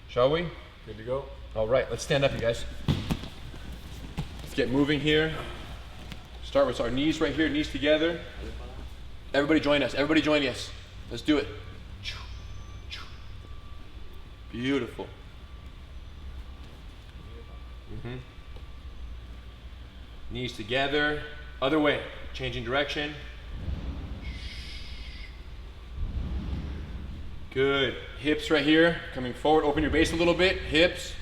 Shall we? Good to go. All right, let's stand up, you guys. Let's get moving here. Start with our knees right here, knees together. Everybody join us, everybody join us. Let's do it. Beautiful. Knees together, other way, changing direction. Good. Hips right here, coming forward. Open your base a little bit. Hips.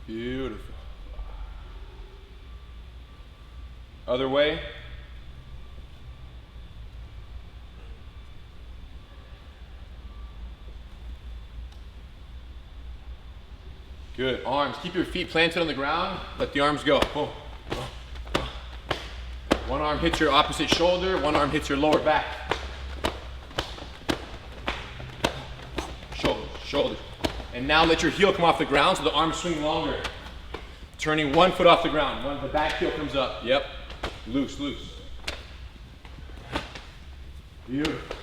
Beautiful. Other way. Good. Arms. Keep your feet planted on the ground. Let the arms go. Boom. One arm hits your opposite shoulder, one arm hits your lower back. Shoulders, shoulders. And now let your heel come off the ground so the arms swing longer. Turning one foot off the ground, the back heel comes up. Yep. Loose, loose. Beautiful.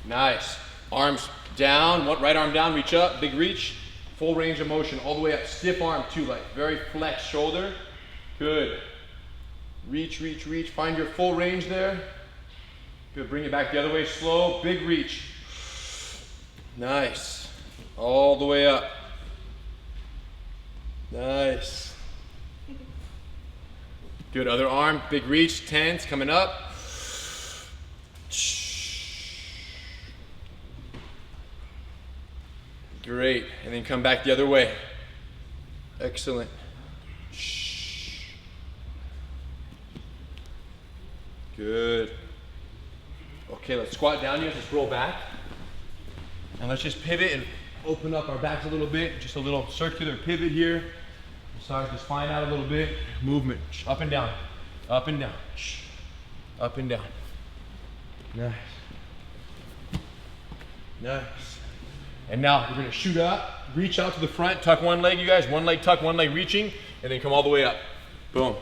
Nice. Arms down, right arm down, reach up, big reach. Full range of motion all the way up. Stiff arm too, like very flexed shoulder. Good. Reach, reach, reach. Find your full range there. Good. Bring it back the other way. Slow. Big reach. Nice. All the way up. Nice. Good. Other arm. Big reach. Tense. Coming up. Great. And then come back the other way. Excellent. Good. Okay, let's squat down here. Let's roll back. And let's just pivot and open up our backs a little bit. Just a little circular pivot here. Massage the spine out a little bit. Movement. Up and down. Up and down. Up and down. Nice. Nice. And now we're going to shoot up. Reach out to the front. Tuck one leg, you guys. One leg tuck, one leg reaching. And then come all the way up. Boom.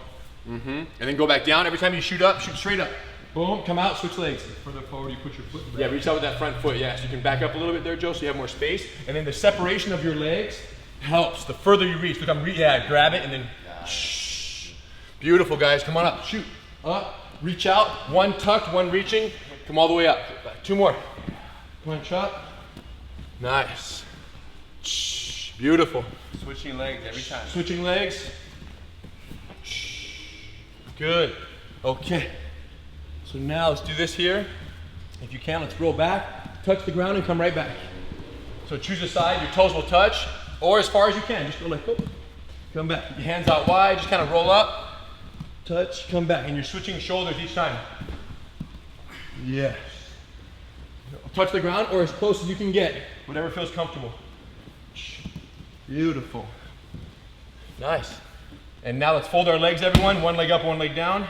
And then go back down. Every time you shoot up, shoot straight up. Boom, come out, switch legs. The further forward you put your foot. Yeah, reach out with that front foot. Yeah, so you can back up a little bit there, Joe, so you have more space. And then the separation of your legs helps. The further you reach, look, grab it and then shh. Beautiful, guys. Come on up, shoot. Up, reach out. One tucked, one reaching. Come all the way up. Two more. Punch up. Nice. Shh. Beautiful. Switching legs every time. Switching legs. Good. Okay. So now let's do this here. If you can, let's roll back, touch the ground and come right back. So choose a side, your toes will touch, or as far as you can, just go like, oh, come back. Your hands out wide, just kind of roll up, touch, come back. And you're switching shoulders each time. Yes. Touch the ground or as close as you can get, whatever feels comfortable. Beautiful. Nice. And now let's fold our legs, everyone. One leg up, one leg down.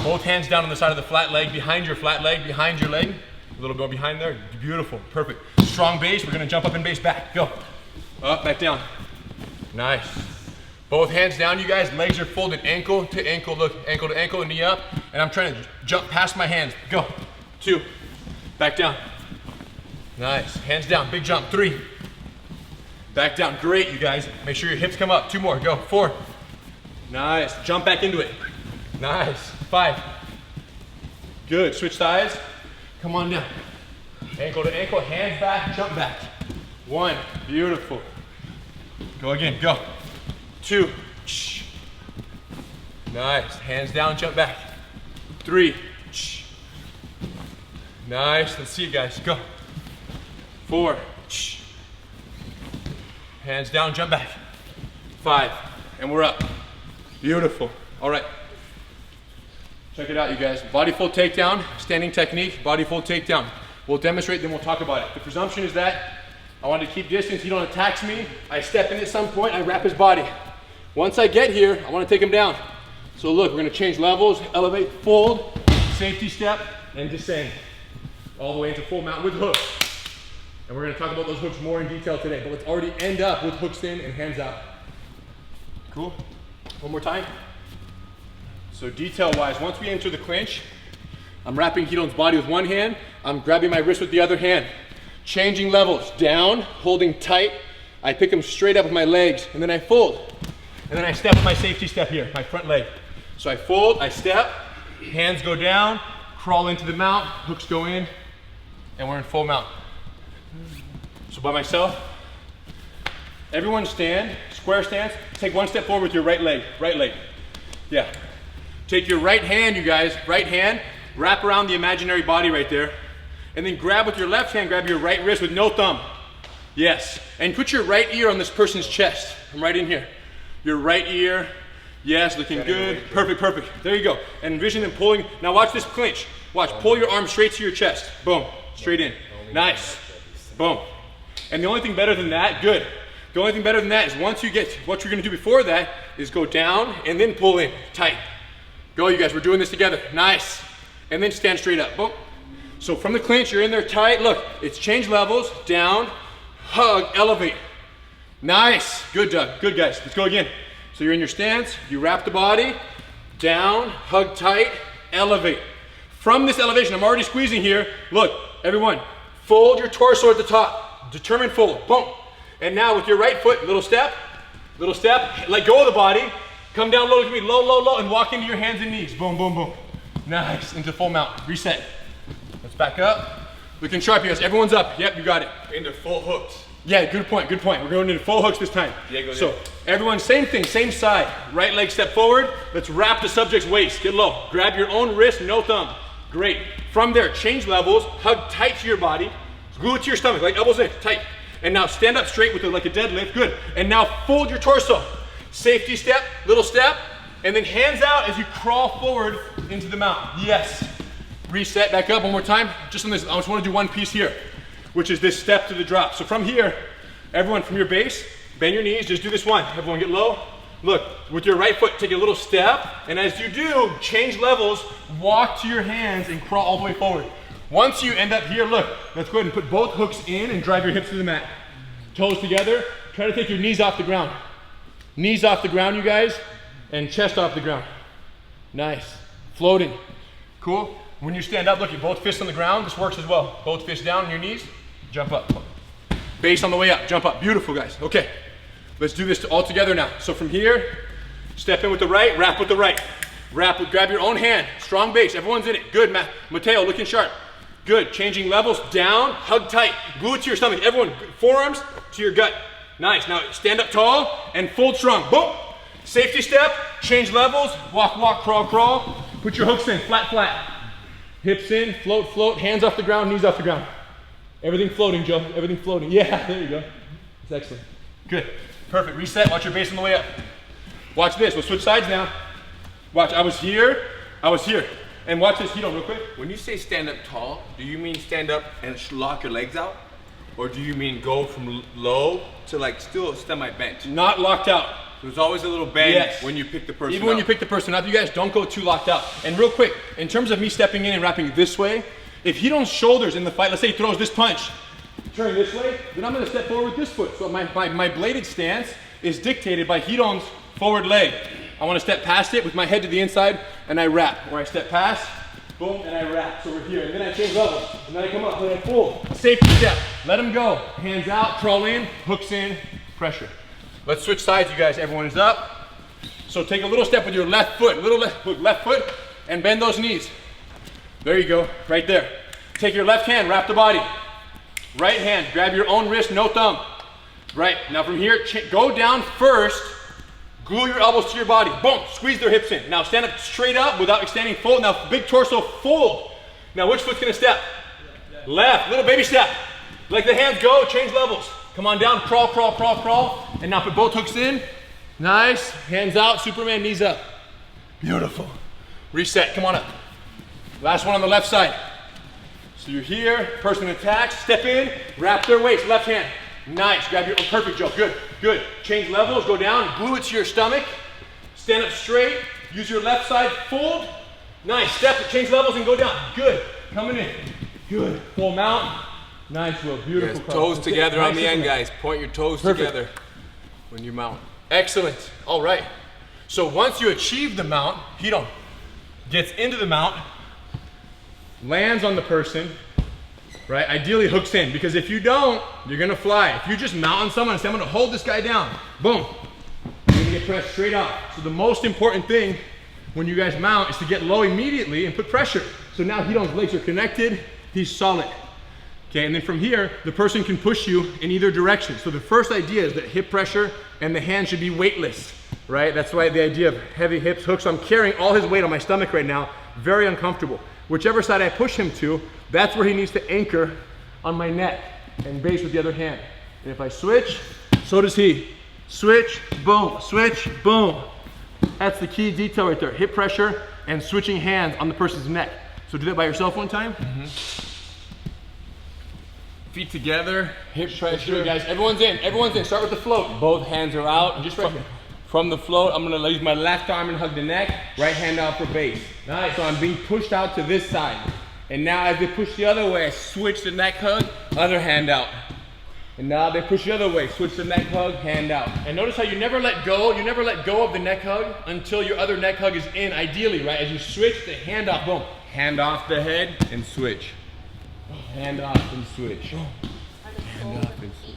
Both hands down on the side of the flat leg, behind your flat leg, behind your leg. A little go behind there. Beautiful. Perfect. Strong base. We're going to jump up and base back. Go. Up, back down. Nice. Both hands down, you guys. Legs are folded ankle to ankle. Look, ankle to ankle, knee up. And I'm trying to jump past my hands. Go. 2. Back down. Nice. Hands down. Big jump. 3. Back down. Great, you guys. Make sure your hips come up. 2 more. Go. 4. Nice. Jump back into it. Nice. 5. Good. Switch sides. Come on down. Ankle to ankle. Hands back. Jump back. 1. Beautiful. Go again. Go. 2. Nice. Hands down. Jump back. 3. Nice. Let's see it, guys. Go. 4. Hands down. Jump back. 5. And we're up. Beautiful. All right. Check it out, you guys. Body fold takedown, standing technique, body fold takedown. We'll demonstrate, then we'll talk about it. The presumption is that I want to keep distance. He don't attacks me. I step in at some point. I wrap his body. Once I get here, I want to take him down. So look, we're going to change levels, elevate, fold, safety step, and descend. All the way into full mount with hooks. And we're going to talk about those hooks more in detail today. But let's already end up with hooks in and hands out. Cool? One more time. So detail-wise, once we enter the clinch, I'm wrapping Hidon's body with one hand. I'm grabbing my wrist with the other hand. Changing levels, down, holding tight. I pick them straight up with my legs, and then I fold. And then I step with my safety step here, my front leg. So I fold, I step, hands go down, crawl into the mount, hooks go in, and we're in full mount. So by myself, everyone stand, square stance, take one step forward with your right leg, Yeah. Take your right hand, you guys, right hand, wrap around the imaginary body right there, and then grab with your left hand, grab your right wrist with no thumb. Yes, and put your right ear on this person's chest. I'm right in here. Your right ear, yes, looking good. Perfect, perfect. There you go. And envision them pulling. Now watch this clinch. Watch, pull your arm straight to your chest. Boom, straight in. Nice. Boom. And the only thing better than that, good. The only thing better than that is once you get, what you're gonna do before that is go down and then pull in, tight. Go you guys, we're doing this together. Nice. And then stand straight up, boom. So from the clinch, you're in there tight. Look, it's change levels, down, hug, elevate. Nice, good Doug, good guys, let's go again. So you're in your stance, you wrap the body, down, hug tight, elevate. From this elevation, I'm already squeezing here. Look, everyone, fold your torso at the top, determined fold, boom. And now with your right foot, little step, let go of the body, come down low, look at me, low, low, low, and walk into your hands and knees, boom, boom, boom. Nice, into full mount, reset. Let's back up. Looking sharp, you guys, everyone's up, yep, you got it. Into full hooks. Yeah, good point, good point. We're going into full hooks this time. Yeah, go so there. everyone, same thing, same side. Right leg step forward. Let's wrap the subject's waist, get low. Grab your own wrist, no thumb. Great. From there, change levels, hug tight to your body, glue it to your stomach, like elbows in, tight. And now stand up straight with like a deadlift, good. And now fold your torso. Safety step, little step, and then hands out as you crawl forward into the mount. Yes. Reset, back up one more time. Just on this, I just want to do one piece here, which is this step to the drop. So from here, everyone from your base, bend your knees, just do this one. Everyone get low. Look, with your right foot, take a little step, and as you do, change levels, walk to your hands and crawl all the way forward. Once you end up here, look, let's go ahead and put both hooks in and drive your hips to the mat. Toes together, try to take your knees off the ground. Knees off the ground, you guys, and chest off the ground. Nice, floating, cool. When you stand up, look, you both fists on the ground, this works as well. Both fists down on your knees, jump up. Base on the way up, jump up, beautiful guys. Okay, let's do this all together now. So from here, step in with the right, wrap with the right. Wrap with, grab your own hand, strong base, everyone's in it. Good, Mateo, looking sharp. Good, changing levels, down, hug tight, glue it to your stomach. Everyone, forearms to your gut. Nice, now stand up tall and fold strong, boom. Safety step, change levels, walk, walk, crawl, crawl. Put your hooks in, flat, flat. Hips in, float, float, hands off the ground, knees off the ground. Everything floating, Joe, everything floating. Yeah, there you go. That's excellent. Good, perfect, reset, watch your base on the way up. Watch this, we'll switch sides now. Watch, I was here. And watch this, real quick. When you say stand up tall, do you mean stand up and lock your legs out? Or do you mean go from low to like still semi-bent? Not locked out. There's always a little bend Yes. when you pick the person Even when up. you pick the person up, you guys don't go too locked out. And real quick, in terms of me stepping in and wrapping this way, if he don't shoulders in the fight, let's say he throws this punch, turn this way, then I'm gonna step forward with this foot. So my bladed stance is dictated by Hidon's forward leg. I wanna step past it with my head to the inside and I wrap. Or I step past, boom, and I wrap. So we're here, and then I change levels. And then I come up, and I pull. Safety step, let him go. Hands out, crawl in, hooks in, pressure. Let's switch sides, you guys. Everyone is up. So take a little step with your left foot, left foot, and bend those knees. There you go, right there. Take your left hand, wrap the body. Right hand, grab your own wrist, no thumb. Right, now from here, go down first, glue your elbows to your body. Boom, squeeze their hips in. Now stand up straight up without extending, fold. Now big torso, fold. Now which foot's gonna step? Left, little baby step. Like the hands go, change levels. Come on down, crawl, crawl, crawl, crawl. And now put both hooks in. Nice, hands out, Superman, knees up. Beautiful. Reset, come on up. Last one on the left side. So you're here, person attacks, step in, wrap their waist, left hand. Nice, grab your, perfect Joe, good, good. Change levels, go down, glue it to your stomach. Stand up straight, use your left side, fold. Nice, step, change levels and go down. Good, coming in. Good, full mount. Nice, Will, beautiful. Yes, toes together on the end, guys. Point your toes Perfect. together when you mount. Excellent, all right. So once you achieve the mount, Hidon gets into the mount, lands on the person, right? Ideally hooks in, because if you don't, you're gonna fly. If you just mount on someone and say, I'm gonna hold this guy down, boom, you're gonna get pressed straight up. So the most important thing when you guys mount is to get low immediately and put pressure. So now Hidong's legs are connected, he's solid. Okay, and then from here, the person can push you in either direction. So the first idea is that hip pressure and the hand should be weightless, right? That's why the idea of heavy hips, hooks. I'm carrying all his weight on my stomach right now, very uncomfortable. Whichever side I push him to, that's where he needs to anchor on my neck and base with the other hand. And if I switch, so does he. Switch, boom, switch, boom. That's the key detail right there, hip pressure and switching hands on the person's neck. So do that by yourself one time. Feet together, hip pressure. Guys, everyone's in, Start with the float. Both hands are out. Just from the float, I'm gonna use my left arm and hug the neck, right hand out for base. Nice. So I'm being pushed out to this side. And now as they push the other way, I switch the neck hug, other hand out. And now they push the other way, switch the neck hug, hand out. And notice how you never let go of the neck hug until your other neck hug is in, ideally, right? As you switch the hand off, boom. Hand off the head and switch. Hand off and switch. Hand off and switch.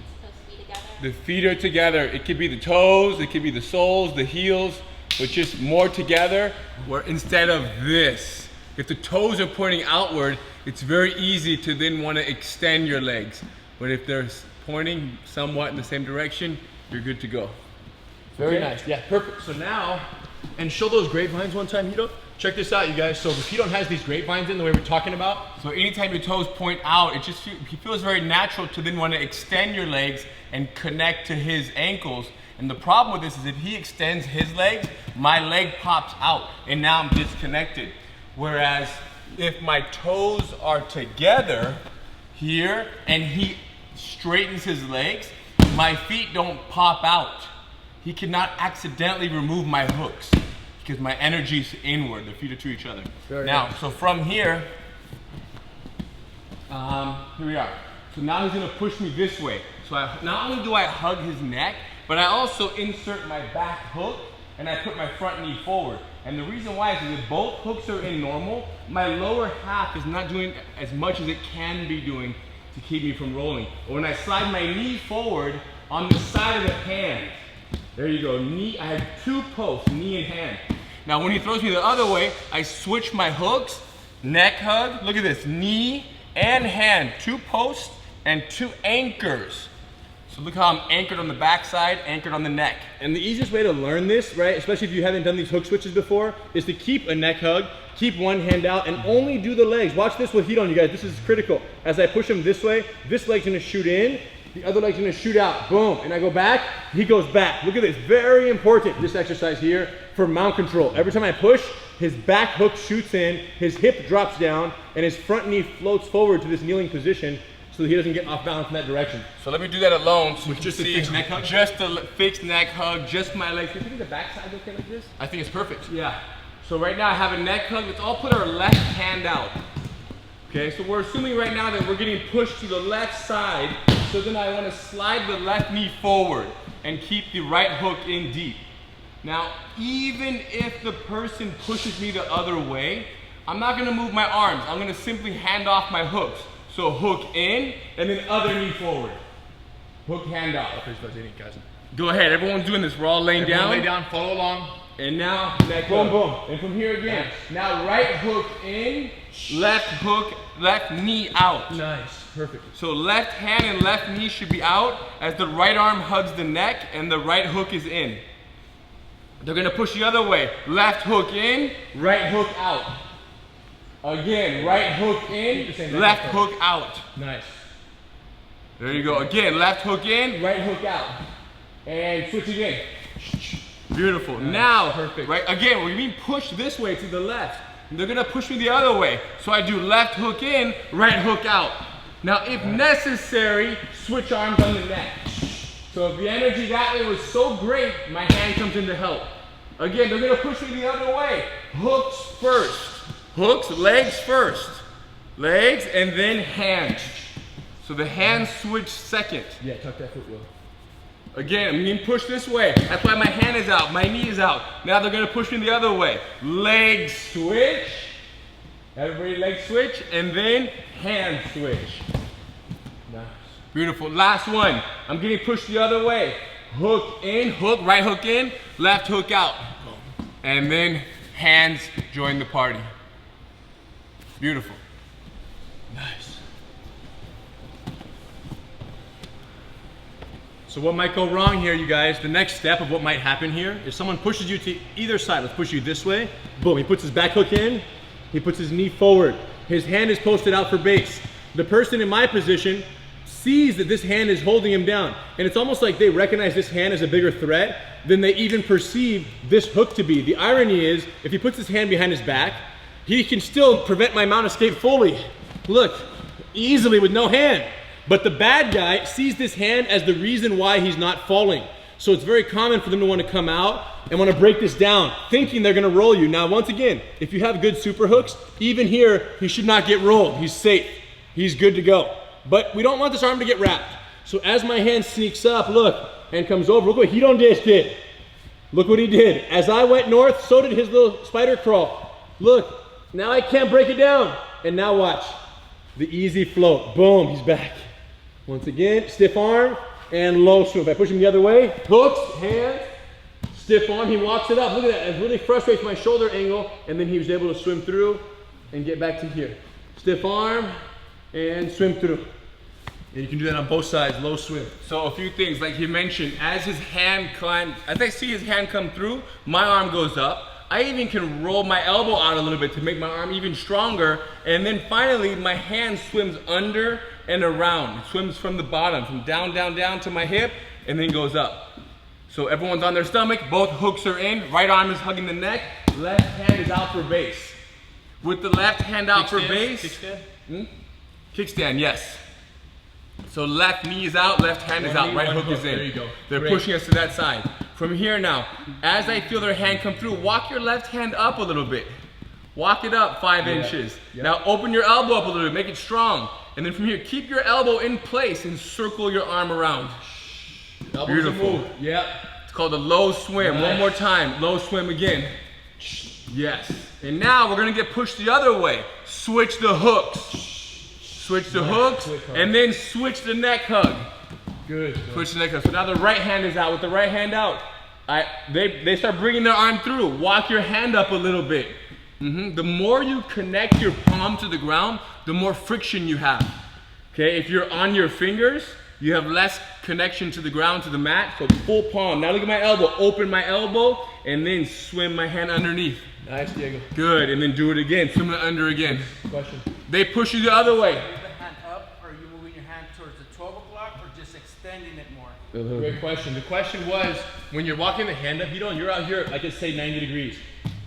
The feet are together. It could be the toes, it could be the soles, the heels, but just more together, where instead of this. If the toes are pointing outward, it's very easy to then want to extend your legs. But if they're pointing somewhat in the same direction, you're good to go. Very nice, yeah, perfect. So now, and show those grapevines one time, Hidong. Check this out, you guys. So if Hidong has these grapevines in the way we're talking about, so anytime your toes point out, it feels very natural to then want to extend your legs and connect to his ankles. And the problem with this is if he extends his legs, my leg pops out and now I'm disconnected. Whereas if my toes are together here and he straightens his legs, my feet don't pop out. He cannot accidentally remove my hooks because my energy's inward. The feet are to each other. Now, so from here, here we are. So now he's gonna push me this way. So not only do I hug his neck, but I also insert my back hook and I put my front knee forward. And the reason why is if both hooks are in normal, my lower half is not doing as much as it can be doing to keep me from rolling. But when I slide my knee forward on the side of the hand, there you go, knee, I have two posts, knee and hand. Now when he throws me the other way, I switch my hooks, neck hug, look at this, knee and hand, two posts and two anchors. So look how I'm anchored on the back side, anchored on the neck. And the easiest way to learn this, right, especially if you haven't done these hook switches before, is to keep a neck hug, keep one hand out, and only do the legs. Watch this with Hidong, you guys, this is critical. As I push him this way, this leg's gonna shoot in, the other leg's gonna shoot out, boom. And I go back, he goes back. Look at this, very important, this exercise here for mount control. Every time I push, his back hook shoots in, his hip drops down, and his front knee floats forward to this kneeling position so that he doesn't get off balance in that direction. So let me do that alone. So with just a fixed neck hug? Just a fixed neck hug, just my legs. Can you think the back side okay like this? I think it's perfect. Yeah. So right now I have a neck hug. Let's all put our left hand out. Okay, so we're assuming right now that we're getting pushed to the left side. So then I want to slide the left knee forward and keep the right hook in deep. Now, even if the person pushes me the other way, I'm not gonna move my arms. I'm gonna simply hand off my hooks. So hook in, and then other knee forward. Hook, hand off. Go ahead, everyone's doing this. We're all laying down. Lay down, follow along. And now, neck boom, boom. And from here again. Nice. Now right hook in, left hook, left knee out. Nice, perfect. So left hand and left knee should be out as the right arm hugs the neck and the right hook is in. They're gonna push the other way. Left hook in, right hook out. Again, right hook in, left hook out. Nice. There you go. Again, left hook in, right hook out. And switch again. Beautiful. Nice. Now, perfect. Right, again, we're being pushed this way to the left. They're gonna push me the other way. So I do left hook in, right hook out. Now, if necessary, switch arms on the neck. So if the energy that way was so great, my hand comes in to help. Again, they're gonna push me the other way. Hooks first. Hooks, legs first. Legs and then hands. So the hands switch second. Yeah, tuck that foot well. Again, I'm being pushed this way. That's why my hand is out, my knee is out. Now they're gonna push me the other way. Legs switch. Everybody leg switch, and then hand switch. Nice. Beautiful. Last one. I'm getting pushed the other way. Hook in, hook, right hook in, left hook out. And then hands join the party. Beautiful. Nice. So what might go wrong here, you guys, the next step of what might happen here is someone pushes you to either side. Let's push you this way. Boom, he puts his back hook in. He puts his knee forward. His hand is posted out for base. The person in my position sees that this hand is holding him down. And it's almost like they recognize this hand as a bigger threat than they even perceive this hook to be. The irony is, if he puts his hand behind his back, he can still prevent my mount escape fully. Look, easily with no hand. But the bad guy sees this hand as the reason why he's not falling. So it's very common for them to want to come out and want to break this down, thinking they're going to roll you. Now, once again, if you have good super hooks, even here, he should not get rolled. He's safe. He's good to go. But we don't want this arm to get wrapped. So as my hand sneaks up, look, and comes over, look what he did. Look what he did. As I went north, so did his little spider crawl. Look, now I can't break it down. And now watch, the easy float. Boom, he's back. Once again, stiff arm and low swim. If I push him the other way, hooks, hands, stiff arm, he walks it up. Look at that, it really frustrates my shoulder angle, and then he was able to swim through and get back to here. Stiff arm and swim through. And you can do that on both sides, low swim. So a few things, like he mentioned, as his hand climbs, as I see his hand come through, my arm goes up. I even can roll my elbow out a little bit to make my arm even stronger. And then finally, my hand swims under and around. It swims from the bottom, from down, down, down to my hip, and then goes up. So everyone's on their stomach, both hooks are in, right arm is hugging the neck, left hand is out for base. With the left hand out for base. Kickstand? Kickstand, yes. So left knee is out, left hand is out, right hook is in. There you go. They're pushing us to that side. From here now, as I feel their hand come through, walk your left hand up a little bit. Walk it up 5 inches. Now open your elbow up a little bit, make it strong. And then from here, keep your elbow in place and circle your arm around. Beautiful. Yep. It's called a low swim. Nice. One more time, low swim again. Yes. And now we're gonna get pushed the other way. Switch the hooks. Switch the hooks, and then switch the neck hug. Good. Switch the neck hug. So now the right hand is out. With the right hand out, they start bringing their arm through. Walk your hand up a little bit. The more you connect your palm to the ground, the more friction you have. Okay, if you're on your fingers, you have less connection to the ground, to the mat. So full palm. Now look at my elbow. Open my elbow, and then swim my hand underneath. Nice, Diego. Good, and then do it again. Swim it under again. Question. They push you the other way. Hand up, or are you moving your hand towards the 12 o'clock, or just extending it more? Great question. The question was, when you're walking the hand up, you're out here, I could say 90 degrees.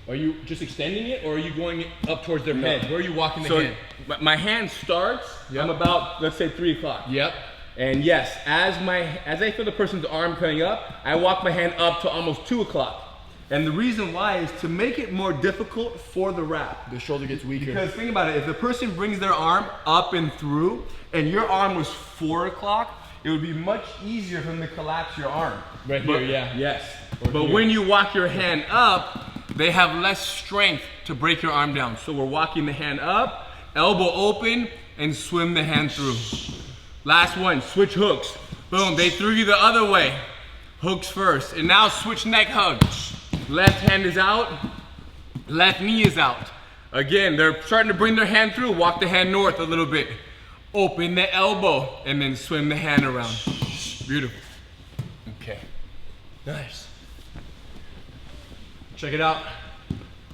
Are you just extending it, or are you going up towards their head? Where are you walking the hand? My hand starts, I'm about, let's say 3 o'clock. Yep. And yes, as I feel the person's arm coming up, I walk my hand up to almost 2 o'clock. And the reason why is to make it more difficult for the wrap. The shoulder gets weaker. Because think about it, if the person brings their arm up and through, and your arm was 4 o'clock, it would be much easier for them to collapse your arm. Right here, yeah. Yes. Or but here. when you walk your hand up, they have less strength to break your arm down. So we're walking the hand up, elbow open, and swim the hand through. Last one, switch hooks. Boom, they threw you the other way. Hooks first, and now switch neck hug. Left hand is out, left knee is out. Again, they're starting to bring their hand through. Walk the hand north a little bit. Open the elbow, and then swim the hand around. Beautiful. Okay. Nice. Check it out.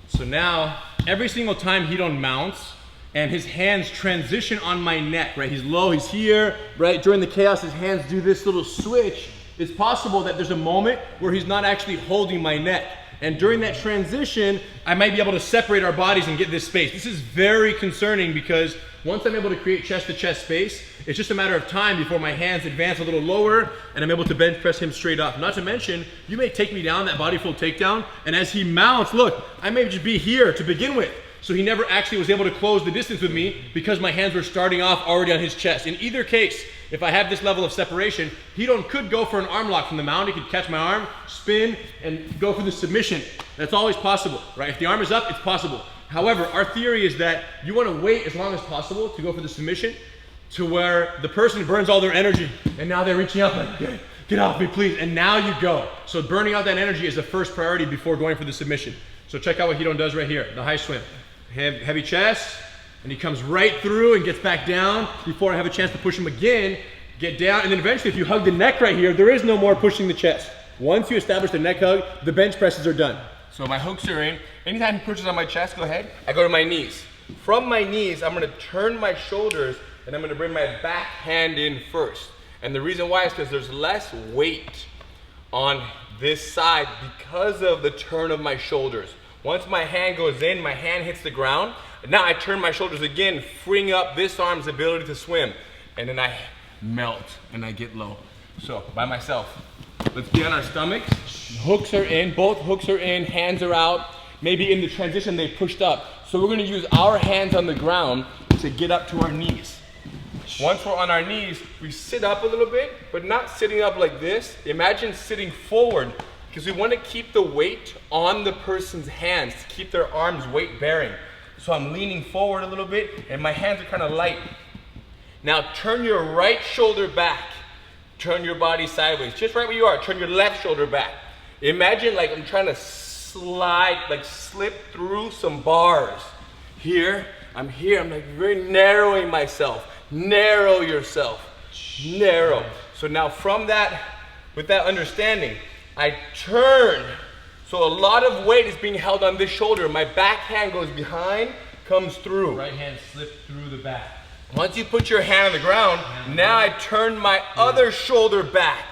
So now, every single time he mounts, and his hands transition on my neck, right? He's low, he's here, right? During the chaos, his hands do this little switch. It's possible that there's a moment where he's not actually holding my neck. And during that transition, I might be able to separate our bodies and get this space. This is very concerning because once I'm able to create chest-to-chest space, it's just a matter of time before my hands advance a little lower and I'm able to bench press him straight up. Not to mention, you may take me down, that body full takedown, and as he mounts, look, I may just be here to begin with. So he never actually was able to close the distance with me because my hands were starting off already on his chest. In either case, if I have this level of separation, Hidon could go for an arm lock from the mount. He could catch my arm, spin, and go for the submission. That's always possible, right? If the arm is up, it's possible. However, our theory is that you want to wait as long as possible to go for the submission to where the person burns all their energy and now they're reaching up like, get off me please, and now you go. So burning out that energy is the first priority before going for the submission. So check out what Hidon does right here, the high swim. Heavy chest, and he comes right through and gets back down before I have a chance to push him again, get down, and then eventually if you hug the neck right here, there is no more pushing the chest. Once you establish the neck hug, the bench presses are done. So my hooks are in. Anytime he pushes on my chest, go ahead. I go to my knees. From my knees, I'm gonna turn my shoulders and I'm gonna bring my back hand in first. And the reason why is because there's less weight on this side because of the turn of my shoulders. Once my hand goes in, my hand hits the ground. Now I turn my shoulders again, freeing up this arm's ability to swim. And then I melt and I get low. So by myself. Let's be on our stomachs. Hooks are in, both hooks are in, hands are out. Maybe in the transition they pushed up. So we're gonna use our hands on the ground to get up to our knees. Once we're on our knees, we sit up a little bit, but not sitting up like this. Imagine sitting forward, because we want to keep the weight on the person's hands, to keep their arms weight bearing. So I'm leaning forward a little bit, and my hands are kind of light. Now turn your right shoulder back. Turn your body sideways, just right where you are. Turn your left shoulder back. Imagine like I'm trying to slide, like slip through some bars. Here, I'm like very narrowing myself. Narrow yourself, narrow. So now from that, with that understanding, I turn. So a lot of weight is being held on this shoulder. My back hand goes behind, comes through. Right hand slipped through the back. Once you put your hand on the ground, now I turn my other shoulder back.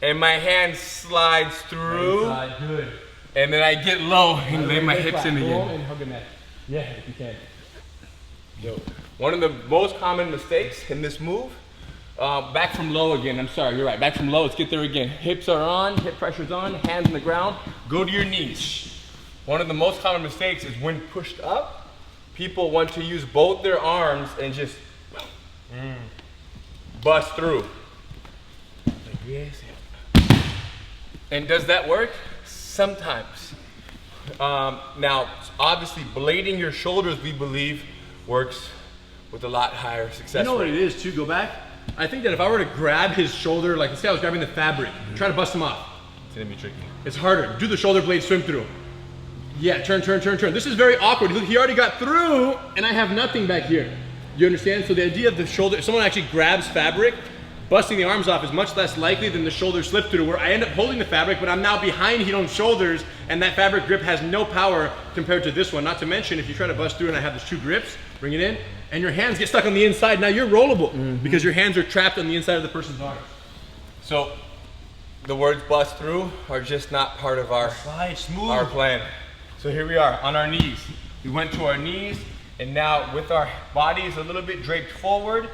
And my hand slides through. Right side, good. And then I get low and lay my hips in again. And hug the neck. Yeah, if you can. Yo. One of the most common mistakes in this move, back from low again, I'm sorry, you're right. Back from low, let's get there again. Hips are on, hip pressure's on, hands on the ground. Go to your knees. One of the most common mistakes is when pushed up, people want to use both their arms and just bust through. Like this. And does that work? Sometimes. Now, obviously, blading your shoulders, we believe, works with a lot higher success You know what rate. it is too, go back? I think that if I were to grab his shoulder, like let's say I was grabbing the fabric, try to bust him off. It's gonna be tricky. It's harder. Do the shoulder blade swim through. Yeah, turn. This is very awkward. Look, he already got through and I have nothing back here. You understand? So the idea of the shoulder, if someone actually grabs fabric, busting the arms off is much less likely than the shoulder slip through, where I end up holding the fabric, but I'm now behind Hidon's shoulders and that fabric grip has no power compared to this one. Not to mention, if you try to bust through and I have these two grips, bring it in, and your hands get stuck on the inside, now you're rollable because your hands are trapped on the inside of the person's arms. So the words bust through are just not part of our plan. So here we are on our knees. We went to our knees, and now with our bodies a little bit draped forward,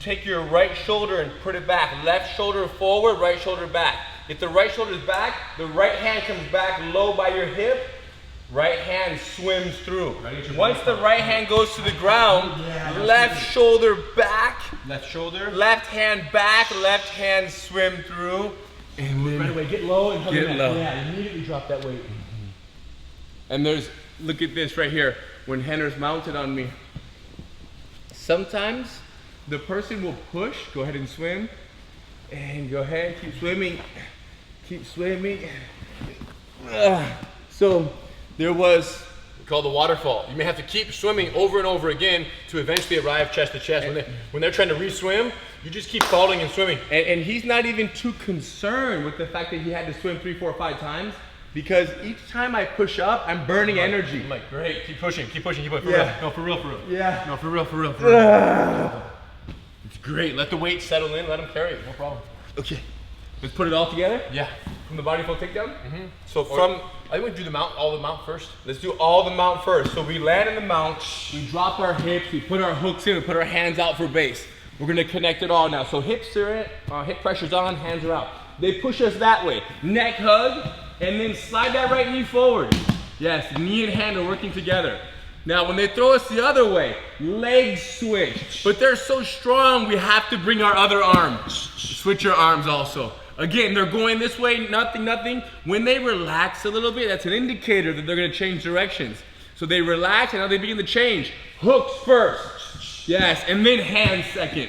take your right shoulder and put it back. Left shoulder forward, right shoulder back. If the right shoulder is back, the right hand comes back low by your hip. Right hand swims through. Once the right hand goes to the ground, left shoulder back. Left shoulder. Left hand back, left hand swim through. And then Right away, get low and hug the Get neck. low. Yeah, immediately drop that weight. And there's, look at this right here, when Henner's mounted on me. Sometimes the person will push, go ahead and swim, and go ahead, keep swimming. So there was, we call the waterfall. You may have to keep swimming over and over again to eventually arrive chest to chest. When they're trying to re-swim, you just keep falling and swimming. And he's not even too concerned with the fact that he had to swim 3, 4, 5 times, because each time I push up, I'm burning energy. I'm like, great, keep pushing. For Yeah. real. No, for real. Yeah. No, for real. It's great. Let the weight settle in. Let him carry it. No problem. Okay, let's put it all together. Yeah. From the body flow takedown? So I think we do all the mount first. let's do all the mount first. So we land in the mount. We drop our hips, we put our hooks in, we put our hands out for base. We're gonna connect it all now. So hips are in, hip pressure's on, hands are out. They push us that way. Neck hug, and then slide that right knee forward. Yes, knee and hand are working together. Now when they throw us the other way, legs switch. But they're so strong, we have to bring our other arm. Switch your arms also. Again, they're going this way, nothing. When they relax a little bit, that's an indicator that they're gonna change directions. So they relax and now they begin to change. Hooks first. Yes, and then hands second.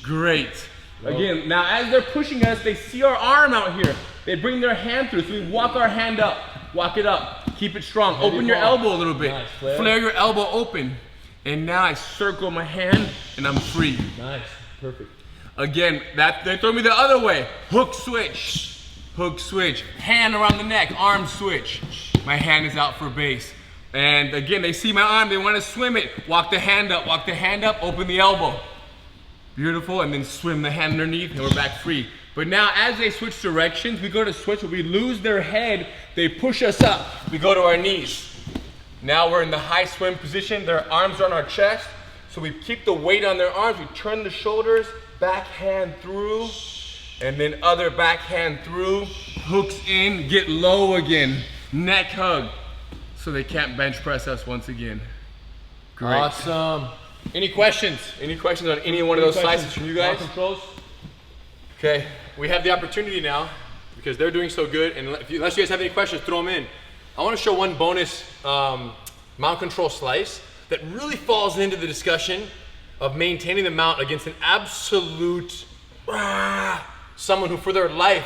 Great. Again, now as they're pushing us, they see our arm out here. They bring their hand through, so we walk our hand up. Walk it up. Keep it strong. Open your elbow a little bit. Nice, flare your elbow open. And now I circle my hand and I'm free. Nice, perfect. Again, they throw me the other way. Hook switch. Hook switch. Hand around the neck. Arm switch. My hand is out for base. And again, they see my arm, they want to swim it. Walk the hand up, open the elbow. Beautiful, and then swim the hand underneath, and we're back free. But now, as they switch directions, we go to switch, we lose their head, they push us up. We go to our knees. Now we're in the high swim position, their arms are on our chest, so we keep the weight on their arms, we turn the shoulders, back hand through, and then other back hand through, hooks in, get low again, neck hug. So they can't bench press us once again. Great. Awesome. Any questions? Any questions on any one of those slices from you guys? Controls? Okay, we have the opportunity now because they're doing so good, and unless you guys have any questions, throw them in. I want to show one bonus mount control slice that really falls into the discussion of maintaining the mount against an absolute someone who for their life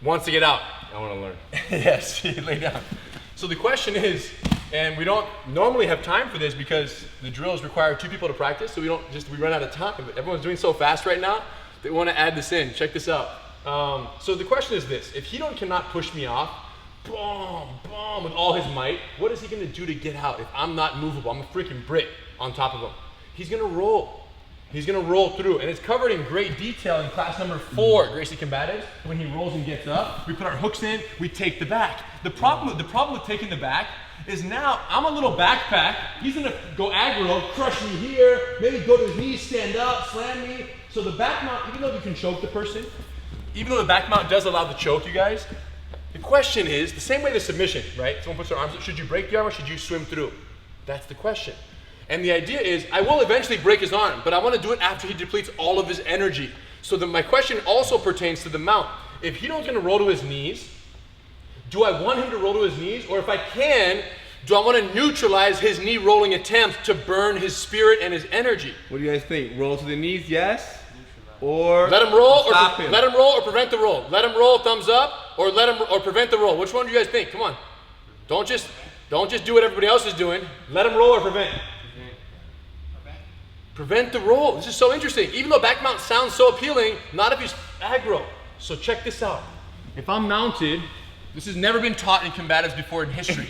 wants to get out. I want to learn. Yes, lay down. So the question is, and we don't normally have time for this because the drills require 2 people to practice, so we run out of time, but everyone's doing so fast right now, they want to add this in. Check this out. So the question is this: if Hedon cannot push me off, boom, boom, with all his might, what is he going to do to get out if I'm not movable? I'm a freaking brick on top of him. He's going to roll. He's going to roll through, and it's covered in great detail in class number 4, Gracie Combatives. When he rolls and gets up, we put our hooks in, we take the back. The problem with taking the back is now I'm a little backpack. He's going to go aggro, crush me here, maybe go to his knees, stand up, slam me. So the back mount, even though you can choke the person, even though the back mount does allow the choke, you guys, the question is, the same way the submission, right? Someone puts their arms up, should you break the arm or should you swim through? That's the question. And the idea is, I will eventually break his arm, but I want to do it after he depletes all of his energy. So my question also pertains to the mount. If Hedon's going to roll to his knees, do I want him to roll to his knees? Or if I can, do I want to neutralize his knee rolling attempt to burn his spirit and his energy? What do you guys think? Roll to the knees, yes? Or let him roll, stop him. Let him roll or prevent the roll. Let him roll, thumbs up, or let him or prevent the roll. Which one do you guys think? Come on. Don't just do what everybody else is doing. Let him roll or prevent. Prevent the roll. This is so interesting. Even though back mount sounds so appealing, not if he's aggro. So check this out. If I'm mounted, this has never been taught in combatives before in history.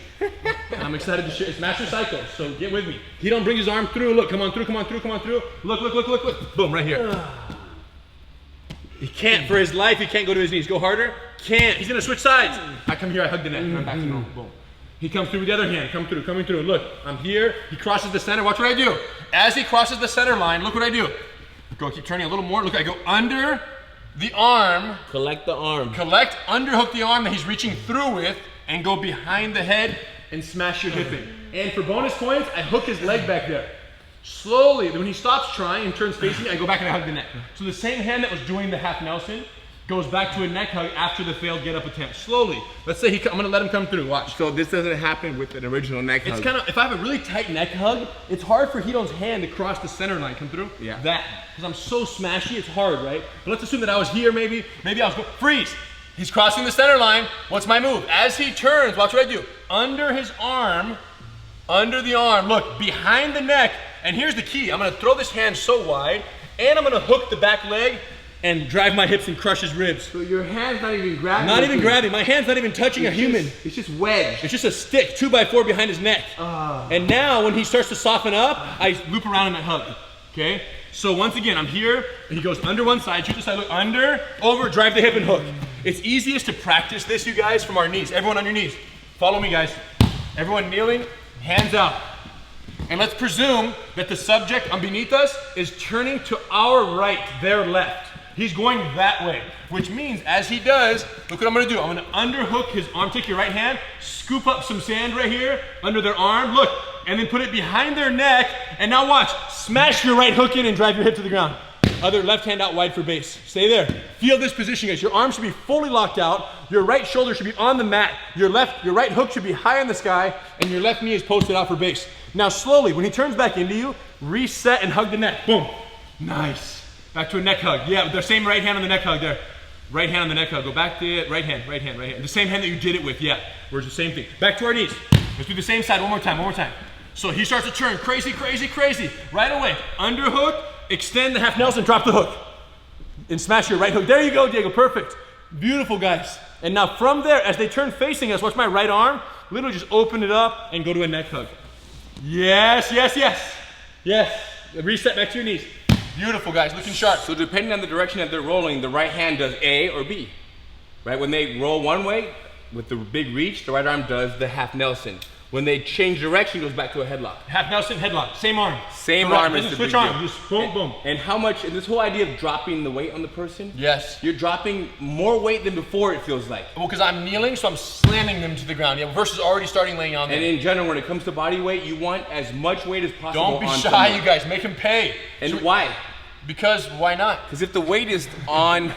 I'm excited to share. It's master cycle, so get with me. He don't bring his arm through. Look, come on through, come on through, come on through. Look, look, look, look, look. Boom, right here. He can't, for his life, he can't go to his knees. Go harder. Can't. He's gonna switch sides. I come here, I hug the neck. I'm back to normal. Boom. He comes through with the other hand. Come through, coming through. Look, I'm here. He crosses the center. Watch what I do. As he crosses the center line, look what I do. Go, keep turning a little more. Look, I go under the arm. Collect the arm. Collect, underhook the arm that he's reaching through with, and go behind the head and smash your hip in. And for bonus points, I hook his leg back there. Slowly, when he stops trying and turns facing me, I go back and I hug the neck. So the same hand that was doing the half Nelson goes back to a neck hug after the failed get up attempt. Slowly. Let's say I'm gonna let him come through, watch. So this doesn't happen with an original neck hug. It's kind of, if I have a really tight neck hug, it's hard for Hedon's hand to cross the center line, come through. Yeah. That, because I'm so smashy, it's hard, right? But let's assume that I was here maybe I was going, freeze. He's crossing the center line. What's my move? As he turns, watch what I do. Under his arm, under the arm, look, behind the neck, and here's the key. I'm gonna throw this hand so wide, and I'm gonna hook the back leg and drive my hips and crush his ribs. So your hand's not even grabbing. Not even grabbing. My hand's not even touching a human. It's just wedged. It's just a stick, 2x4 behind his neck. And now when he starts to soften up, I loop around and I hug, okay? So once again, I'm here, and he goes under one side, shoot the side, look, under, over, drive the hip and hook. It's easiest to practice this, you guys, from our knees. Everyone on your knees. Follow me, guys. Everyone kneeling, hands out. And let's presume that the subject beneath us is turning to our right, their left. He's going that way, which means as he does, look what I'm gonna do. I'm gonna underhook his arm, take your right hand, scoop up some sand right here under their arm, look, and then put it behind their neck, and now watch, smash your right hook in and drive your hip to the ground. Other left hand out wide for base. Stay there. Feel this position, guys. Your arm should be fully locked out. Your right shoulder should be on the mat. Your right hook should be high in the sky, and your left knee is posted out for base. Now slowly, when he turns back into you, reset and hug the neck. Boom. Nice. Back to a neck hug. Yeah, the same right hand on the neck hug there. Right hand on the neck hug. Go back to it. Right hand. The same hand that you did it with, yeah. Where's the same thing. Back to our knees. Let's do the same side one more time. So he starts to turn crazy. Right away. Underhook, extend the half Nelson, drop the hook. And smash your right hook. There you go, Diego, perfect. Beautiful, guys. And now from there, as they turn facing us, watch my right arm, literally just open it up and go to a neck hug. Yes. Reset back to your knees. Beautiful, guys, looking sharp. So depending on the direction that they're rolling, the right hand does A or B, right? When they roll one way, with the big reach, the right arm does the half Nelson. When they change direction, it goes back to a headlock. Half Nelson, headlock, same arm. Same arm is the switch big arm, deal. just boom, boom. And how much, and this whole idea of dropping the weight on the person, Yes. you're dropping more weight than before, it feels like. Well, because I'm kneeling, so I'm slamming them to the ground. Yeah, versus already starting laying on them. And in general, when it comes to body weight, you want as much weight as possible. Don't be on shy, someone. you guys, make them pay. And why? Because why not? Because if the weight is on,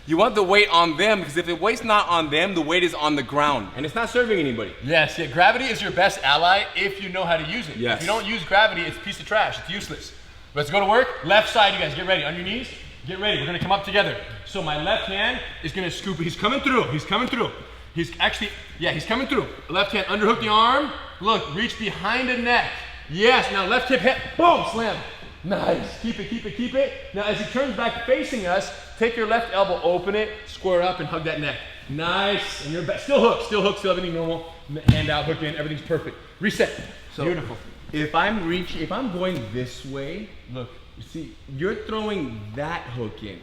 you want the weight on them, because if the weight's not on them, the weight is on the ground. And it's not serving anybody. Yes, yeah, gravity is your best ally if you know how to use it. Yes. If you don't use gravity, it's a piece of trash, it's useless. Let's go to work. Left side, you guys, get ready. On your knees, get ready. We're gonna come up together. So my left hand is gonna scoop, he's coming through. He's coming through. He's coming through. Left hand, underhook the arm. Look, reach behind the neck. Yes, now left hip, boom, slam. Nice, keep it. Now as he turns back facing us, take your left elbow, open it, square up and hug that neck. Nice, and you're back, still everything normal. Hand out, hook in, everything's perfect. Reset, So beautiful. If I'm going this way, look, you see, you're throwing that hook in.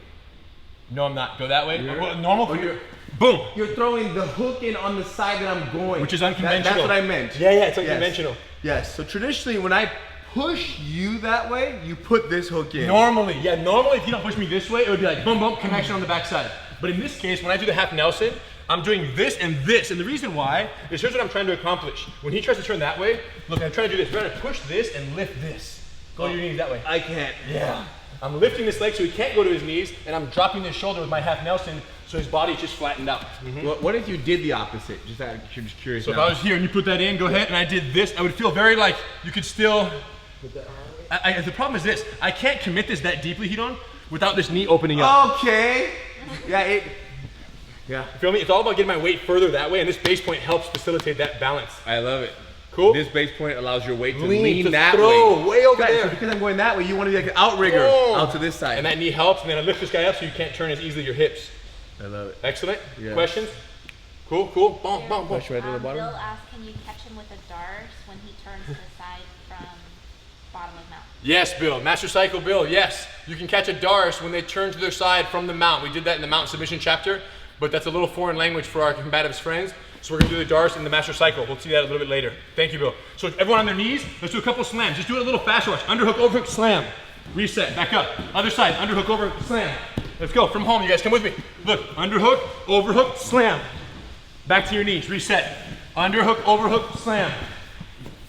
No, I'm not, go that way. You're- Normal, you're- boom. You're throwing the hook in on the side that I'm going. Which is unconventional. That's what I meant. Yeah, it's Yes. unconventional. Yes, so traditionally when I push you that way, you put this hook in. Normally if you don't push me this way, it would be like boom, boom, connection on the backside. But in this case, when I do the half Nelson, I'm doing this and this. And the reason why is here's what I'm trying to accomplish. When he tries to turn that way, look, I'm trying to do this. We're gonna push this and lift this. Go to your knees that way. I can't. Yeah. I'm lifting this leg so he can't go to his knees, and I'm dropping this shoulder with my half Nelson so his body's just flattened out. What if you did the opposite? Just curious. So if now. I was here and you put that in, go ahead, and I did this, I would feel very like you could still. The problem is this, I can't commit this that deeply, Hidon, without this knee opening up. Okay. Yeah. You feel me? It's all about getting my weight further that way, and this base point helps facilitate that balance. I love it. Cool? This base point allows your weight to Lean, lean to that throw way over Guys, there. So because I'm going that way, you want to be like an outrigger Boom. out to this side. And that knee helps, and then I lift this guy up so you can't turn as easily your hips. I love it. Excellent. Yeah. Questions? Cool. Boom. Push right to the bottom. Bill asked, can you catch him with a Dars when he turns to the side from bottom of mount? Yes, Bill. Master Cycle Bill, yes. You can catch a Dars when they turn to their side from the mount. We did that in the mount submission chapter, but that's a little foreign language for our combatives friends. So we're gonna do the Dars in the Master Cycle. We'll see that a little bit later. Thank you, Bill. So everyone on their knees, let's do a couple slams. Just do it a little faster. Watch. Underhook, overhook, slam. Reset, back up. Other side, underhook, overhook, slam. Let's go, from home, you guys, come with me. Look, underhook, overhook, slam. Back to your knees, reset. Underhook, overhook, slam.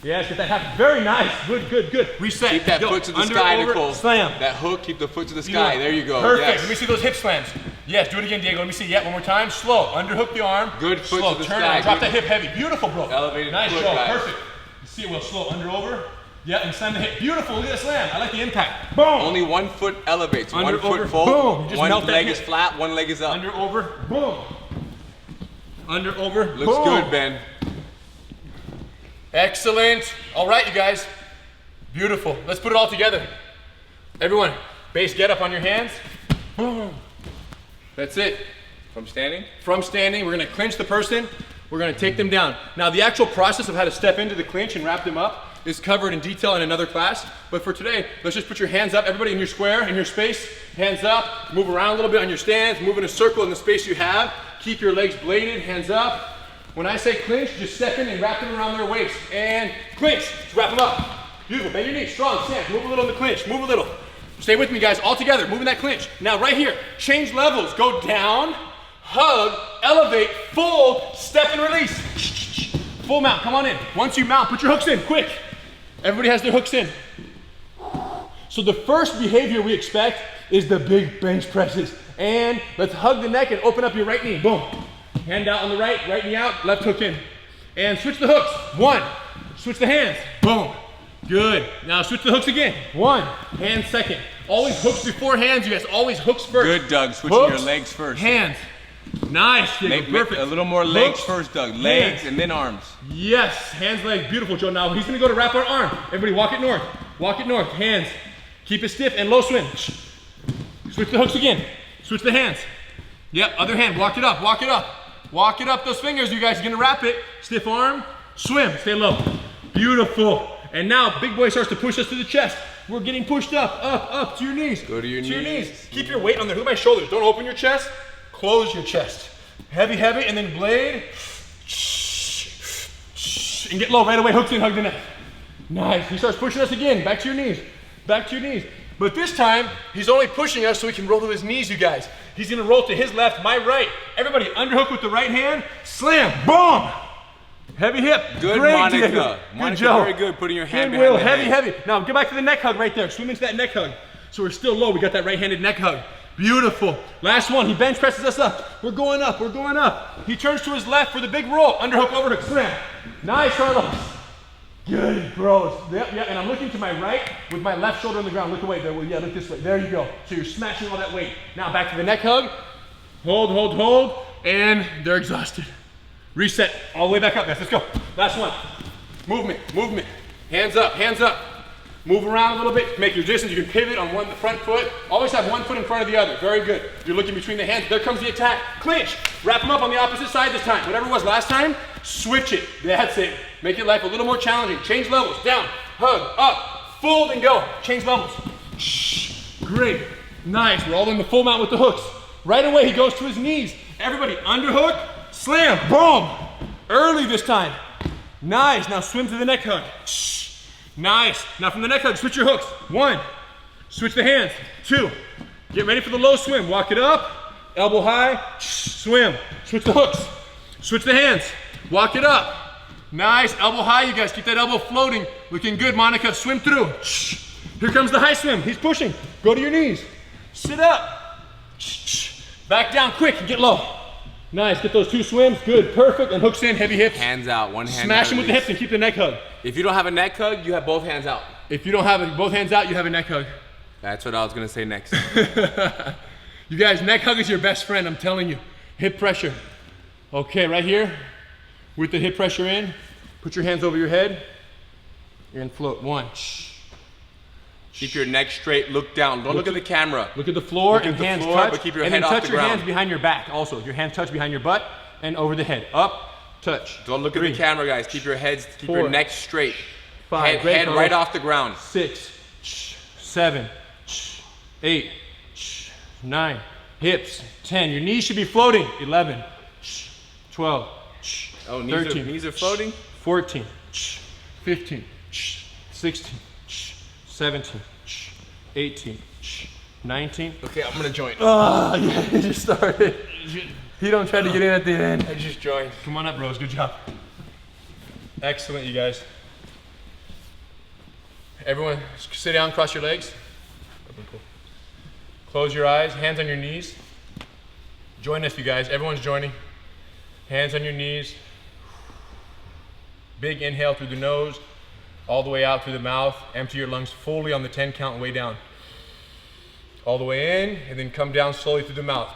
Yes, get that half, very nice, good. Reset. Keep that Go. foot to the Under, sky, over, Nicole. Slam. That hook, keep the foot to the sky. There you go. Perfect. Yes. Let me see those hip slams. Yes, do it again, Diego. Let me see. Yeah, one more time. Slow. Underhook the arm. Good foot Slow. to the Turn sky. it. Drop Good. that hip heavy. Beautiful, bro. Elevated nice foot, job. guys. Perfect. See it well. Slow. Under over. Yeah, and slam the hip. Beautiful. Look at that slam. I like the impact. Boom. Only one foot elevates. Under, one foot over, fold. boom. You just One melt that leg hip. is flat. One leg is up. Under over. Boom. Under over. Looks boom. good, Ben. Excellent. All right, you guys. Beautiful. Let's put it all together. Everyone, base get up on your hands. Boom. That's it. From standing? From standing, we're gonna clinch the person. We're gonna take them down. Now, the actual process of how to step into the clinch and wrap them up is covered in detail in another class. But for today, let's just put your hands up. Everybody in your square, in your space, hands up. Move around a little bit on your stands. Move in a circle in the space you have. Keep your legs bladed, hands up. When I say clinch, just step in and wrap them around their waist. And clinch, just wrap them up. Beautiful, bend your knees, strong, stand. Move a little in the clinch, move a little. Stay with me, guys, all together, moving that clinch. Now, right here, change levels. Go down, hug, elevate, full, step and release. Full mount, come on in. Once you mount, put your hooks in, quick. Everybody has their hooks in. So the first behavior we expect is the big bench presses. And let's hug the neck and open up your right knee, boom. Hand out on the right, right knee out, left hook in. And switch the hooks. 1. Switch the hands. Boom. Good. Now switch the hooks again. 1. Hands second. Always hooks before hands, you guys. Always hooks first. Good, Doug. Switching hooks, your legs first. Hands. Nice, Diego. Perfect. A little more legs Hooks, first, Doug. Legs hands. and then arms. Yes, hands, legs, beautiful, Joe. Now he's gonna go to wrap our arm. Everybody walk it north. Walk it north, hands. Keep it stiff and low swim. Switch the hooks again. Switch the hands. Yep, other hand, walk it up, walk it up. Walk it up those fingers, you guys are gonna wrap it. Stiff arm, swim, stay low. Beautiful. And now big boy starts to push us to the chest. We're getting pushed up to your knees. Go to your knees. Keep your weight on the hook of my shoulders. Don't open your chest, close your chest. Heavy, heavy, and then blade. And get low right away, hooks in, hug the neck. Nice, he starts pushing us again, back to your knees, back to your knees. But this time, he's only pushing us so he can roll to his knees, you guys. He's gonna roll to his left, my right. Everybody, underhook with the right hand, slam, boom! Heavy hip, good, great, Monica. Diego. Monica, Joe. very good, putting your hand Good behind will, the heavy, head. heavy. Now, get back to the neck hug right there. Swim into that neck hug. So we're still low, we got that right-handed neck hug. Beautiful. Last one, he bench presses us up. We're going up, we're going up. He turns to his left for the big roll. Underhook, overhook, slam. Nice, Carlos. Good, bros. Yep, and I'm looking to my right with my left shoulder on the ground. Look away there. Yeah, look this way. There you go. So you're smashing all that weight. Now back to the neck hug. Hold, hold, hold. And they're exhausted. Reset all the way back up, guys. Let's go. Last one. Movement, movement. Hands up, hands up. Move around a little bit, make your distance. You can pivot on the front foot. Always have one foot in front of the other. Very good. You're looking between the hands. There comes the attack. Clinch. Wrap them up on the opposite side this time. Whatever it was last time, switch it. That's it. Make your life a little more challenging. Change levels. Down, hug, up, fold and go. Change levels. Great. Nice. We're all in the full mount with the hooks. Right away, he goes to his knees. Everybody, underhook, slam, boom. Early this time. Nice. Now swim to the neck hug. Nice. Now from the neck hug, switch your hooks. 1. Switch the hands. 2. Get ready for the low swim. Walk it up. Elbow high. Swim. Switch the hooks. Switch the hands. Walk it up. Nice. Elbow high, you guys. Keep that elbow floating. Looking good, Monica. Swim through. Here comes the high swim. He's pushing. Go to your knees. Sit up. Back down quick and get low. Nice. Get those 2 swims. Good. Perfect. And hooks in. Heavy hips. Hands out. One hand. Smash them with the hips and keep the neck hug. If you don't have a neck hug, you have both hands out. If you don't have both hands out, you have a neck hug. That's what I was gonna say next. You guys, neck hug is your best friend, I'm telling you. Hip pressure. Okay, right here, with the hip pressure in, put your hands over your head and float. 1. Keep your neck straight, look down. Don't look at the camera. Look at the floor Look and at the hands floor, touch. but keep your and head then off touch the your ground. hands behind your back also. Your hands touch behind your butt and over the head. Up, touch. Don't look 3, at the camera, guys. Keep your heads, keep 4, your neck straight. 5, Head right off the ground. 6, 7, 8, 9, hips, 10. Your knees should be floating. 11, 12, Oh, 13, knees are floating? 14, 15, 16, 17, 18, 19. Okay, I'm gonna join. Oh, yeah, he just started. He don't try to get in at the end. I just joined. Come on up, bros. Good job. Excellent, you guys. Everyone, sit down, cross your legs. Close your eyes, hands on your knees. Join us, you guys. Everyone's joining. Hands on your knees. Big inhale through the nose, all the way out through the mouth. Empty your lungs fully on the 10 count and way down. All the way in, and then come down slowly through the mouth.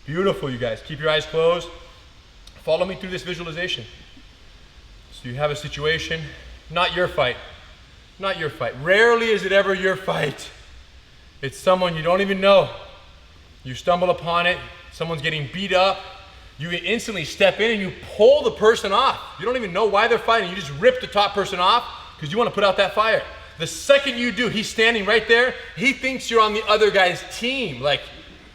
Beautiful, you guys. Keep your eyes closed. Follow me through this visualization. So you have a situation, not your fight. Not your fight. Rarely is it ever your fight. It's someone you don't even know. You stumble upon it, someone's getting beat up. You instantly step in and you pull the person off. You don't even know why they're fighting. You just rip the top person off because you want to put out that fire. The second you do, he's standing right there. He thinks you're on the other guy's team, like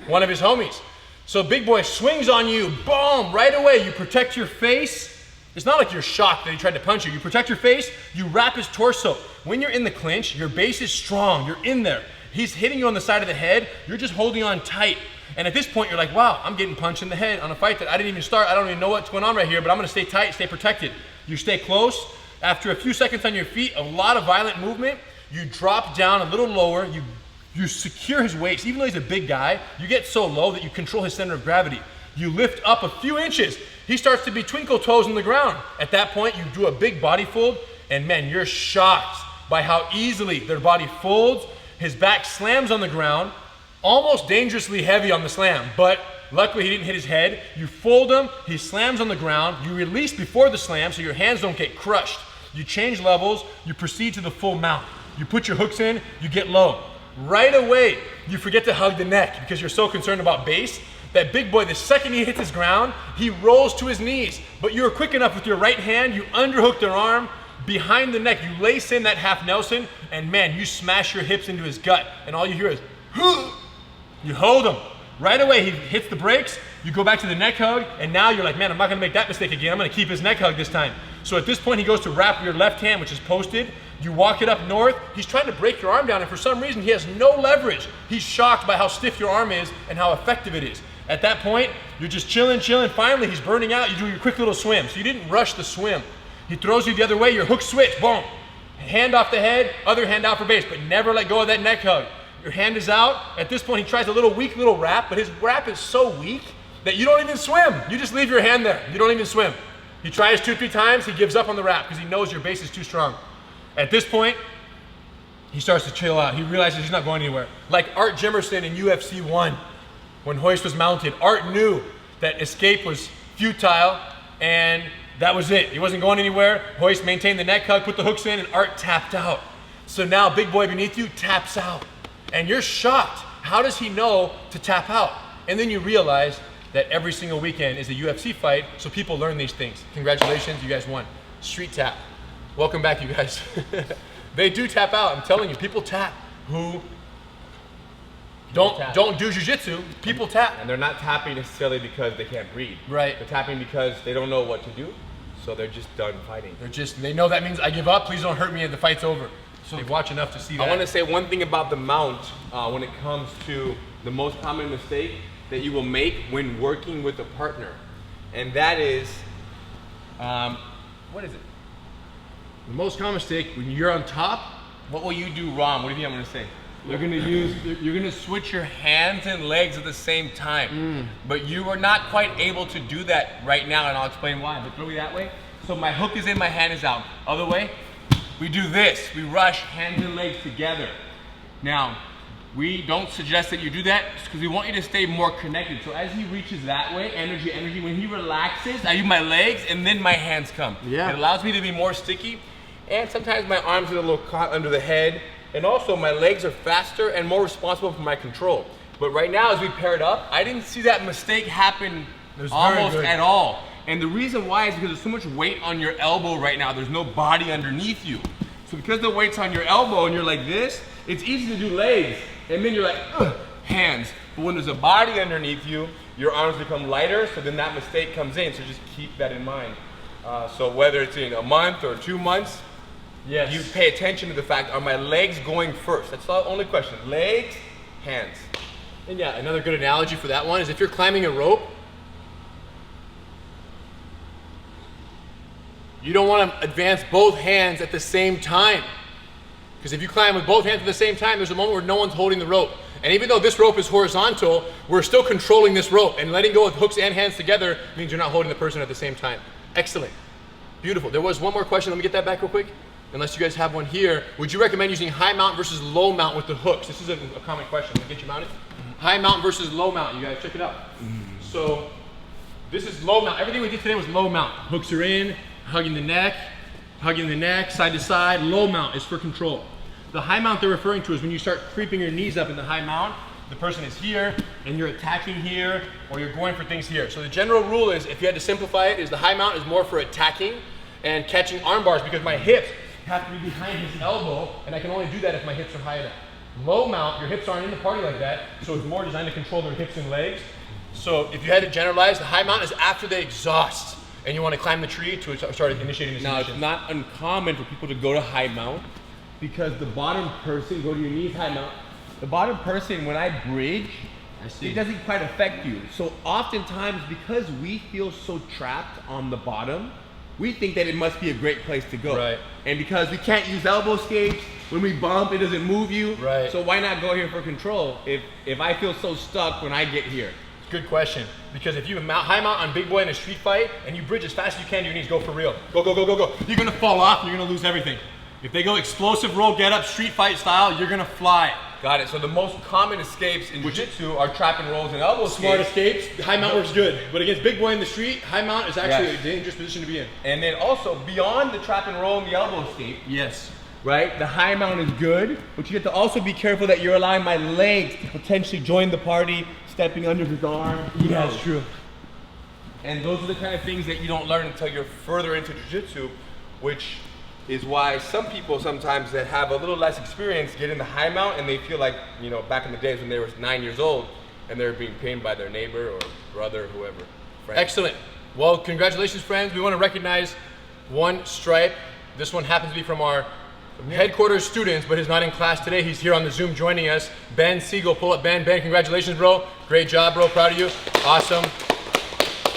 one of his homies. So big boy swings on you, boom, right away. You protect your face. It's not like you're shocked that he tried to punch you. You protect your face, you wrap his torso. When you're in the clinch, your base is strong, you're in there. He's hitting you on the side of the head, you're just holding on tight. And at this point, you're like, wow, I'm getting punched in the head on a fight that I didn't even start. I don't even know what's going on right here, but I'm gonna stay tight, stay protected. You stay close. After a few seconds on your feet, a lot of violent movement, you drop down a little lower, you secure his waist. Even though he's a big guy, you get so low that you control his center of gravity. You lift up a few inches. He starts to be twinkle toes on the ground. At that point, you do a big body fold, and man, you're shocked by how easily their body folds. His back slams on the ground, almost dangerously heavy on the slam, but luckily he didn't hit his head. You fold him, he slams on the ground, you release before the slam so your hands don't get crushed. You change levels, you proceed to the full mount. You put your hooks in, you get low. Right away, you forget to hug the neck because you're so concerned about base. That big boy, the second he hits his ground, he rolls to his knees. But you're quick enough with your right hand, you underhook their arm, behind the neck, you lace in that half Nelson, and man, you smash your hips into his gut, and all you hear is, you hold him. Right away, he hits the brakes, you go back to the neck hug, and now you're like, man, I'm not gonna make that mistake again, I'm gonna keep his neck hug this time. So at this point, he goes to wrap your left hand, which is posted, you walk it up north, he's trying to break your arm down, and for some reason, he has no leverage. He's shocked by how stiff your arm is and how effective it is. At that point, you're just chilling, finally he's burning out, you do your quick little swim. So you didn't rush the swim. He throws you the other way, your hook switch, boom. Hand off the head, other hand out for base, but never let go of that neck hug. Your hand is out. At this point, he tries a little weak little wrap, but his wrap is so weak that you don't even swim. You just leave your hand there. You don't even swim. He tries 2-3 times, he gives up on the wrap because he knows your base is too strong. At this point, he starts to chill out. He realizes he's not going anywhere. Like Art Jimerson in UFC 1, when Hoist was mounted, Art knew that escape was futile and that was it. He wasn't going anywhere. Hoist maintained the neck hug, put the hooks in, and Art tapped out. So now big boy beneath you taps out. And you're shocked. How does he know to tap out? And then you realize that every single weekend is a UFC fight, so people learn these things. Congratulations, you guys won. Street tap. Welcome back, you guys. They do tap out, I'm telling you. People tap who don't do jiu-jitsu, people tap. And they're not tapping necessarily because they can't breathe. Right. They're tapping because they don't know what to do, so they're just done fighting. They know that means I give up, please don't hurt me and the fight's over. So they watch enough to see that. I want to say one thing about the mount when it comes to the most common mistake that you will make when working with a partner. And that is, what is it? The most common mistake, when you're on top, What will you do wrong? What do you think I'm going to say? You're gonna switch your hands and legs at the same time. But you are not quite able to do that right now, and I'll explain why. But throw me that way. So my hook is in, my hand is out. Other way, we do this. We rush hands and legs together. Now, we don't suggest that you do that because we want you to stay more connected. So as he reaches that way, energy, when he relaxes, I use my legs and then my hands come. Yeah. It allows me to be more sticky. And sometimes my arms get a little caught under the head. And also my legs are faster and more responsible for my control. But right now, as we paired up, I didn't see that mistake happen almost at all. And the reason why is because there's so much weight on your elbow right now. There's no body underneath you. So because the weight's on your elbow and you're like this, it's easy to do legs. And then you're like, hands. But when there's a body underneath you, your arms become lighter, so then that mistake comes in. So just keep that in mind. So whether it's in a month or 2 months, Yes. you pay attention to the fact, are my legs going first? That's the only question. Legs, hands. And yeah, another good analogy for that one is if you're climbing a rope, you don't want to advance both hands at the same time. Because if you climb with both hands at the same time, there's a moment where no one's holding the rope. And even though this rope is horizontal, we're still controlling this rope. And letting go with hooks and hands together means you're not holding the person at the same time. Excellent. Beautiful. There was one more question. Let me get that back real quick. Unless you guys have one here. Would you recommend using high mount versus low mount with the hooks? This is a common question. Let me get you mounted. High mount versus low mount. You guys check it out. So this is low mount. Everything we did today was low mount. Hooks are in, hugging the neck, side to side. Low mount is for control. The high mount they're referring to is when you start creeping your knees up in the high mount. The person is here, and you're attacking here, or you're going for things here. So the general rule is, if you had to simplify it, is the high mount is more for attacking and catching arm bars because my hips have to be behind his elbow, and I can only do that if my hips are high enough. Low mount, your hips aren't in the party like that, so it's more designed to control their hips and legs. So if you had to generalize, the high mount is after they exhaust, and you want to climb the tree to start initiating the Now, submission. it's not uncommon for people to go to high mount because the bottom person, go to your knees, high mount, the bottom person, when I bridge, it doesn't quite affect you. So oftentimes, because we feel so trapped on the bottom, we think that it must be a great place to go. Right. And because we can't use elbow escapes, when we bump, it doesn't move you. Right. So why not go here for control if I feel so stuck when I get here? Good question. Because if you high mount on big boy in a street fight and you bridge as fast as you can to your knees, go for real. Go, go, go, go, go. You're gonna fall off and you're gonna lose everything. If they go explosive roll, get up, street fight style, you're gonna fly. Got it. So the most common escapes in jiu-jitsu are trap and rolls and elbow Smart escapes. escapes, high mount works good. But against big boy in the street, high mount is actually Yes. a dangerous position to be in. And then also, beyond the trap and roll and the elbow escape, Yes. right? The high mount is good, but you have to also be careful that you're allowing my legs to potentially join the party, stepping under his arm. Yeah, that's true. And those are the kind of things that you don't learn until you're further into jiu-jitsu, which is why some people sometimes that have a little less experience get in the high mount and they feel like, you know, back in the days when they were 9 years old and they're being pained by their neighbor or brother, whoever. Friend. Excellent. Well, congratulations, friends. We want to recognize one stripe. This one happens to be from our headquarters students, but he's not in class today. He's here on the Zoom joining us. Ben Siegel, pull up Ben. Ben, congratulations, bro. Great job, bro. Proud of you. Awesome.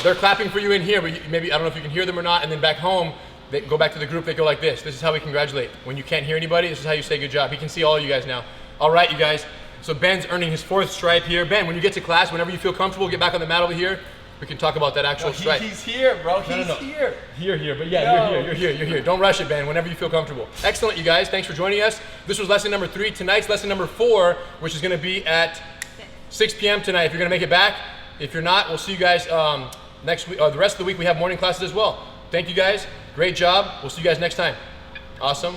They're clapping for you in here, but maybe, I don't know if you can hear them or not, and then back home, they go back to the group, they go like this. This is how we congratulate. When you can't hear anybody, this is how you say good job. He can see all of you guys now. All right, you guys. So Ben's earning his 4th stripe here. Ben, when you get to class, whenever you feel comfortable, get back on the mat over here. We can talk about that actual stripe. He's here, bro. He's No. here. Here, but yeah, you're here. Don't rush it, Ben, whenever you feel comfortable. Excellent, you guys. Thanks for joining us. This was lesson number 3. Tonight's lesson number 4, which is gonna be at 6 p.m. tonight. If you're gonna make it back. If you're not, we'll see you guys next week. The rest of the week, we have morning classes as well. Thank you guys. Great job. We'll see you guys next time. Awesome.